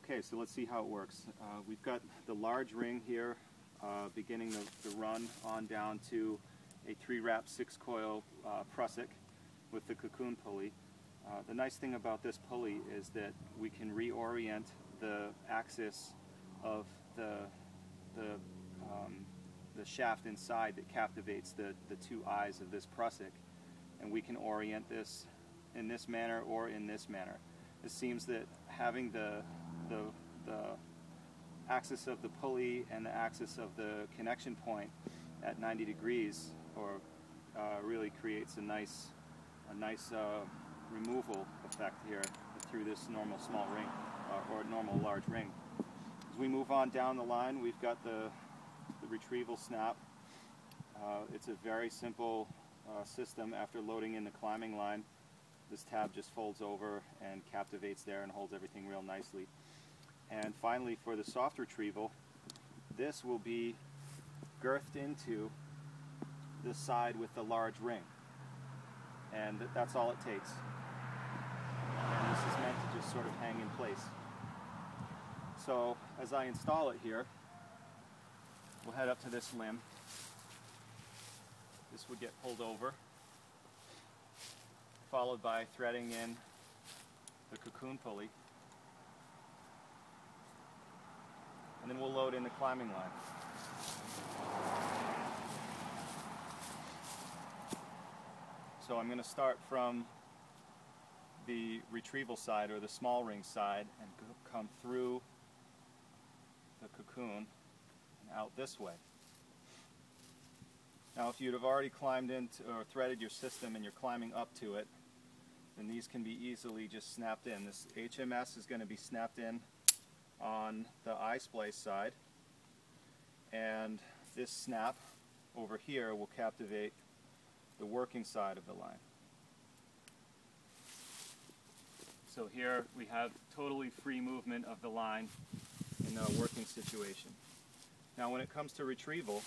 Okay, so let's see how it works. We've got the large ring here beginning the run on down to a 3-wrap 6-coil prusik with the Cocoon pulley. The nice thing about this pulley is that we can reorient the axis of the shaft inside that captivates the two eyes of this prusik, and we can orient this in this manner or in this manner. It seems that having the axis of the pulley and the axis of the connection point at 90 degrees really creates a nice removal effect here through this normal small ring or normal large ring. As we move on down the line, we've got the retrieval snap. It's a very simple system. After loading in the climbing line, this tab just folds over and captivates there and holds everything real nicely. And finally, for the soft retrieval, this will be girthed into this side with the large ring. And that's all it takes. And this is meant to just sort of hang in place. So as I install it here, we'll head up to this limb. This would get pulled over, followed by threading in the Cocoon pulley. And then we'll load in the climbing line. So I'm going to start from the retrieval side, or the small ring side, and come through the Cocoon and out this way. Now if you'd have already climbed into or threaded your system and you're climbing up to it, then these can be easily just snapped in. This HMS is going to be snapped in on the eye-splice side, and this snap over here will captivate the working side of the line. So here we have totally free movement of the line in a working situation. Now when it comes to retrieval,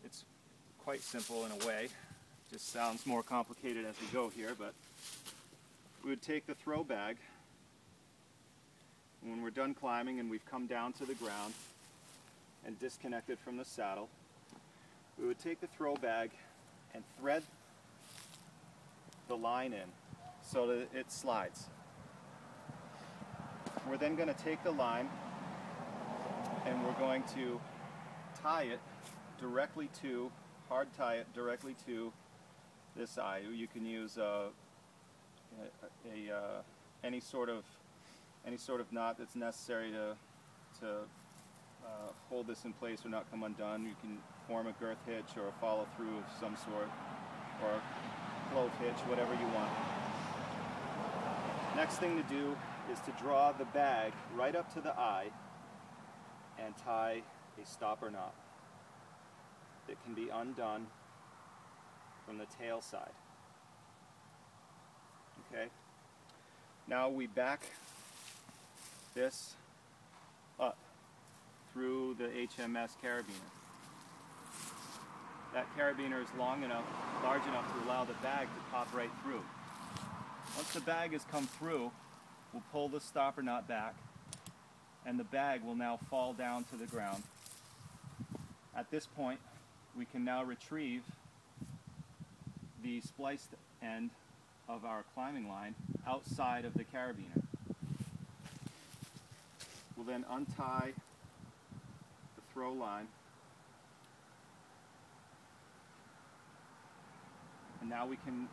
it's quite simple in a way. It just sounds more complicated as we go here, but we would take the throw bag. When we're done climbing and we've come down to the ground and disconnected from the saddle, we would take the throw bag and thread the line in so that it slides. We're then going to take the line and we're going to tie it directly to, hard tie it directly to this eye. You can use any sort of knot that's necessary to hold this in place or not come undone. You can form a girth hitch or a follow through of some sort, or a clove hitch, whatever you want. Next thing to do is to draw the bag right up to the eye and tie a stopper knot that can be undone from the tail side. Okay? Now we back this up through the HMS carabiner. That carabiner is large enough to allow the bag to pop right through. Once the bag has come through, we'll pull the stopper knot back, and the bag will now fall down to the ground. At this point, we can now retrieve the spliced end of our climbing line outside of the carabiner. We'll then untie the throw line, and now we can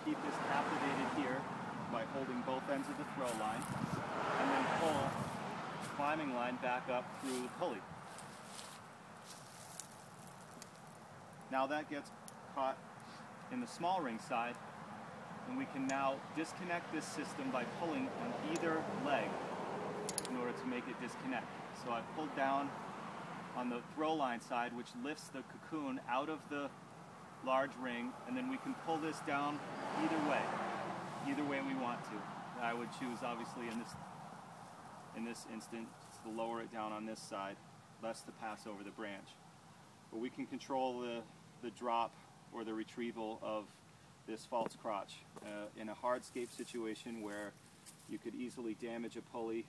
keep this captivated here by holding both ends of the throw line, and then pull the climbing line back up through the pulley. Now that gets caught in the small ring side, and we can now disconnect this system by pulling on either leg in order to make it disconnect. So I've pulled down on the throw line side, which lifts the Cocoon out of the large ring, and then we can pull this down either way we want to. I would choose, obviously, in this instance, to lower it down on this side, less to pass over the branch. But we can control the drop or the retrieval of this false crotch. In a hardscape situation where you could easily damage a pulley,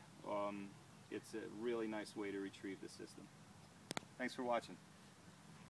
it's a really nice way to retrieve the system. Thanks for watching.